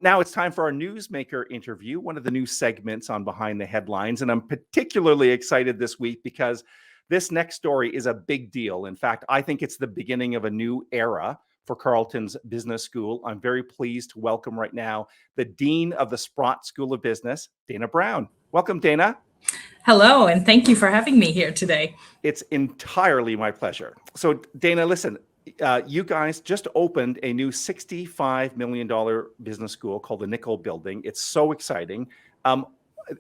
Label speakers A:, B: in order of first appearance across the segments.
A: Now it's time for our newsmaker interview, one of the new segments on Behind the Headlines. And I'm particularly excited this week because this next story is a big deal. In fact, I think it's the beginning of a new era for Carlton's business school. I'm very pleased to welcome right now the Dean of the Sprott School of Business, Dana Brown. Welcome, Dana.
B: Hello, and thank you for having me here today.
A: It's entirely my pleasure. So, Dana, listen, you guys just opened a new $65 million business school called the Nicol Building. It's so exciting.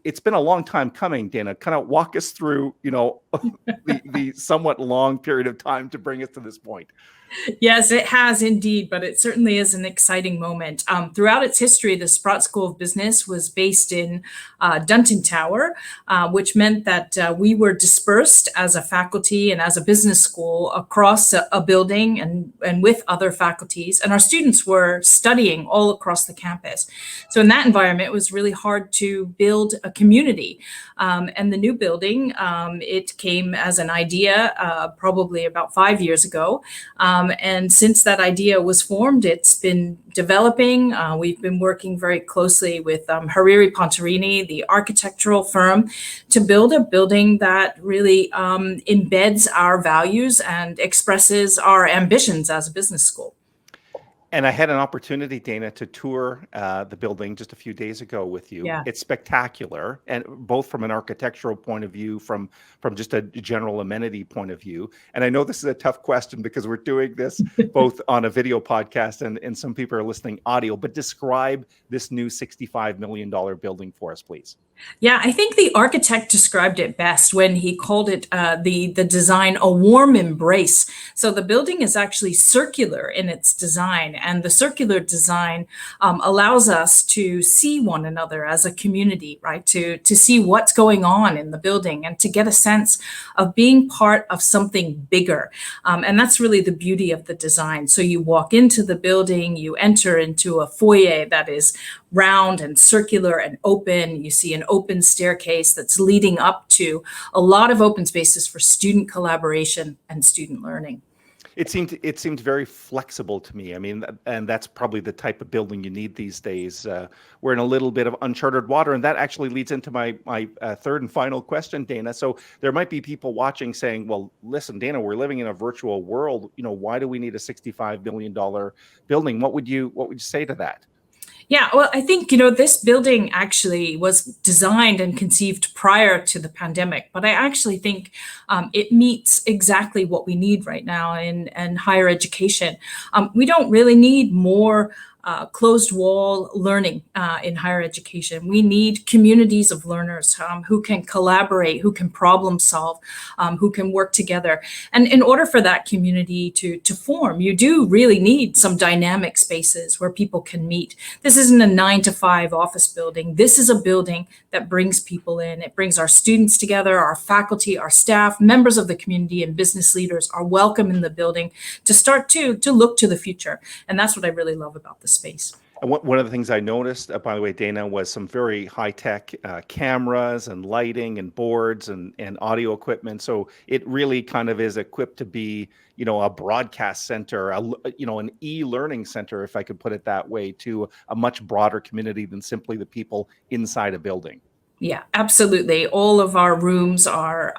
A: It's been a long time coming, Dana. Kind of walk us through, the somewhat long period of time to bring us to this point.
B: Yes, it has indeed, but it certainly is an exciting moment. Throughout its history, the Sprott School of Business was based in Dunton Tower, which meant that we were dispersed as a faculty and as a business school across a building and with other faculties, and our students were studying all across the campus. So in that environment, it was really hard to build a community. And the new building, it came as an idea probably about 5 years ago. And since that idea was formed, it's been developing. We've been working very closely with Hariri Pontarini, the architectural firm, to build a building that really embeds our values and expresses our ambitions as a business school.
A: And I had an opportunity, Dana, to tour the building just a few days ago with you.
B: Yeah.
A: It's spectacular, and both from an architectural point of view, from just a general amenity point of view. And I know this is a tough question because we're doing this both on a video podcast and some people are listening audio, but describe this new $65 million building for us, please.
B: Yeah, I think the architect described it best when he called it the design a warm embrace. So the building is actually circular in its design, and the circular design allows us to see one another as a community, right? To see what's going on in the building and to get a sense of being part of something bigger. And that's really the beauty of the design. So you walk into the building, you enter into a foyer that is round and circular and open. You see an open staircase that's leading up to a lot of open spaces for student collaboration and student learning.
A: It seemed very flexible to me. I mean, and that's probably the type of building you need these days. We're in a little bit of uncharted water, and that actually leads into my third and final question, Dana. So there might be people watching saying, "Well, listen, Dana, we're living in a virtual world. Why do we need a $65 million building?" What would you say to that?
B: Yeah, well, I think, this building actually was designed and conceived prior to the pandemic, but I actually think it meets exactly what we need right now in higher education. We don't really need more closed wall learning in higher education. We need communities of learners who can collaborate, who can problem solve, who can work together. And in order for that community to form, you do really need some dynamic spaces where people can meet. This isn't a 9-to-5 office building. This is a building that brings people in. It brings our students together, our faculty, our staff, members of the community, and business leaders are welcome in the building to start to look to the future. And that's what I really love about this space.
A: And one of the things I noticed, by the way, Dana, was some very high-tech cameras and lighting and boards and audio equipment. So it really kind of is equipped to be, a broadcast center, an e-learning center, if I could put it that way, to a much broader community than simply the people inside a building.
B: Yeah, absolutely. All of our rooms are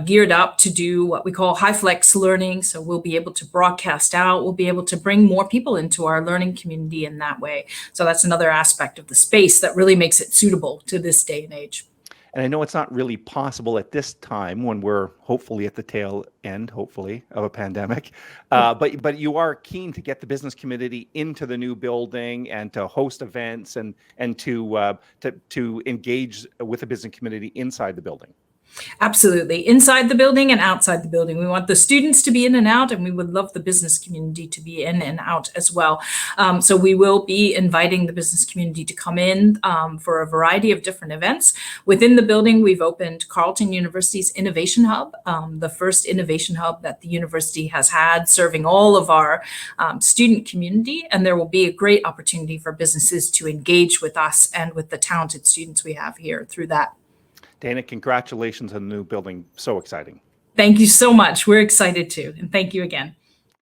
B: geared up to do what we call high flex learning. So we'll be able to broadcast out. We'll be able to bring more people into our learning community in that way. So that's another aspect of the space that really makes it suitable to this day and age.
A: And I know it's not really possible at this time when we're hopefully at the tail end, hopefully, of a pandemic. But you are keen to get the business community into the new building and to host events and to engage with the business community inside the building.
B: Absolutely. Inside the building and outside the building. We want the students to be in and out, and we would love the business community to be in and out as well. So we will be inviting the business community to come in for a variety of different events. Within the building, we've opened Carleton University's Innovation Hub, the first innovation hub that the university has had, serving all of our student community. And there will be a great opportunity for businesses to engage with us and with the talented students we have here through that.
A: Dana, congratulations on the new building. So exciting.
B: Thank you so much. We're excited too. And thank you again.